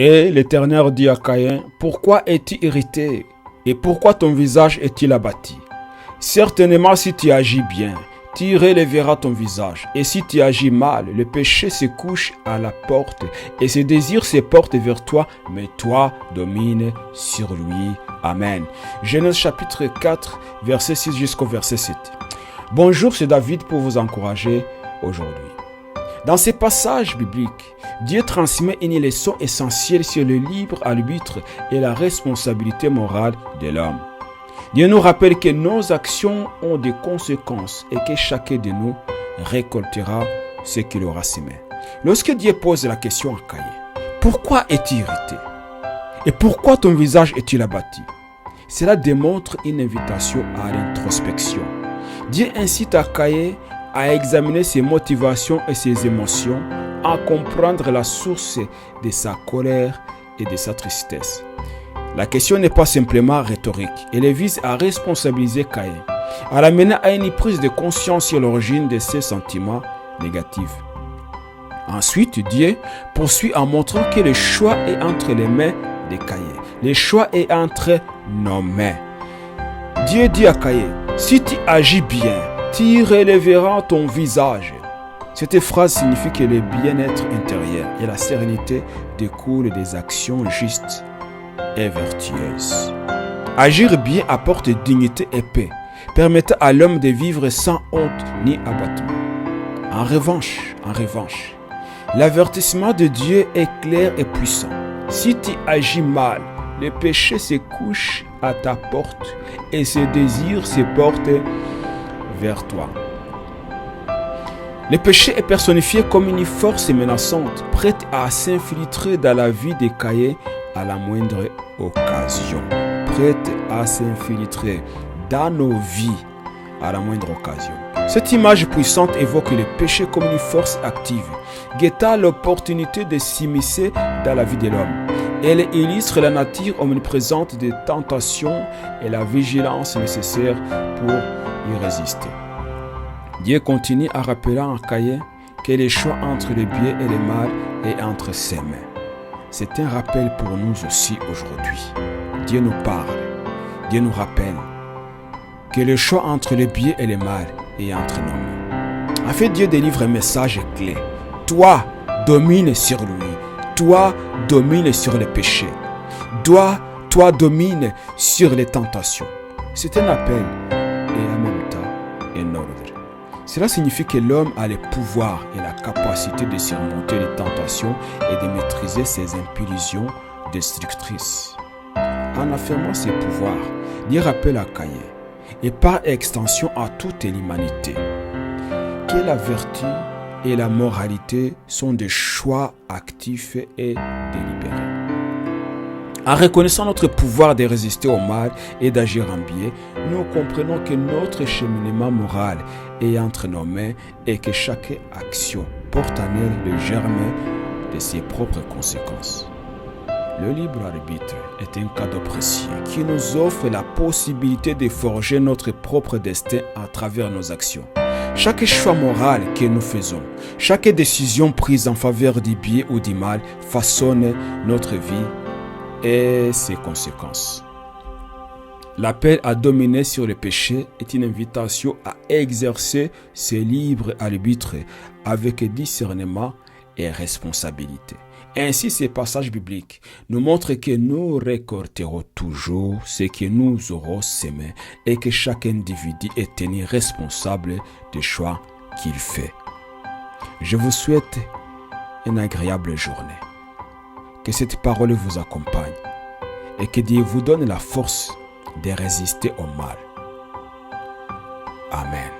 Et l'Éternel dit à Caïn, « Pourquoi es-tu irrité? Et pourquoi ton visage est-il abattu? Certainement, si tu agis bien, tu relèveras ton visage. Et si tu agis mal, le péché se couche à la porte et ses désirs se portent vers toi, mais toi domine sur lui. » Amen. Genèse chapitre 4, verset 6 jusqu'au verset 7. Bonjour, c'est David pour vous encourager aujourd'hui. Dans ces passages bibliques, Dieu transmet une leçon essentielle sur le libre arbitre et la responsabilité morale de l'homme. Dieu nous rappelle que nos actions ont des conséquences et que chacun de nous récoltera ce qu'il aura semé. Lorsque Dieu pose la question à Caïn, « Pourquoi es-tu irrité? Et pourquoi ton visage est-il abattu ?» Cela démontre une invitation à l'introspection. Dieu incite à Caïn à examiner ses motivations et ses émotions, à comprendre la source de sa colère et de sa tristesse. La question n'est pas simplement rhétorique, elle vise à responsabiliser Caïn, à l'amener à une prise de conscience sur l'origine de ses sentiments négatifs. Ensuite, Dieu poursuit en montrant que le choix est entre les mains de Caïn. Le choix est entre nos mains. Dieu dit à Caïn, « Si tu agis bien, tu relèveras ton visage. » Cette phrase signifie que le bien-être intérieur et la sérénité découlent des actions justes et vertueuses. Agir bien apporte dignité et paix, permettant à l'homme de vivre sans honte ni abattement. En revanche, l'avertissement de Dieu est clair et puissant. Si tu agis mal, le péché se couche à ta porte et ses désirs se portent vers toi. Le péché est personnifié comme une force menaçante, prête à s'infiltrer dans la vie de Caïn à la moindre occasion. Prête à s'infiltrer dans nos vies à la moindre occasion. Cette image puissante évoque le péché comme une force active, guettant l'opportunité de s'immiscer dans la vie de l'homme. Elle illustre la nature omniprésente des tentations et la vigilance nécessaire pour y résister. Dieu continue à rappeler à Caïn que le choix entre le bien et le mal est entre ses mains. C'est un rappel pour nous aussi aujourd'hui. Dieu nous parle, Dieu nous rappelle que le choix entre le bien et le mal est entre nos mains. En fait, Dieu délivre un message clé. Toi, domine sur lui. Toi, domine sur le péché. Toi, domine sur les tentations. C'est un appel et en même temps un ordre. Cela signifie que l'homme a le pouvoir et la capacité de surmonter les tentations et de maîtriser ses impulsions destructrices. En affirmant ses pouvoirs, Dieu rappelle à Caïn et par extension à toute l'humanité que la vertu et la moralité sont des choix actifs et délibérés. En reconnaissant notre pouvoir de résister au mal et d'agir en bien, nous comprenons que notre cheminement moral est entre nos mains et que chaque action porte en elle le germe de ses propres conséquences. Le libre arbitre est un cadeau précieux qui nous offre la possibilité de forger notre propre destin à travers nos actions. Chaque choix moral que nous faisons, chaque décision prise en faveur du bien ou du mal façonne notre vie et ses conséquences. L'appel à dominer sur le péché est une invitation à exercer ce libre arbitre avec discernement et responsabilité. Ainsi, ces passages bibliques nous montrent que nous récolterons toujours ce que nous aurons semé et que chaque individu est tenu responsable des choix qu'il fait. Je vous souhaite une agréable journée. Que cette parole vous accompagne et que Dieu vous donne la force de résister au mal. Amen.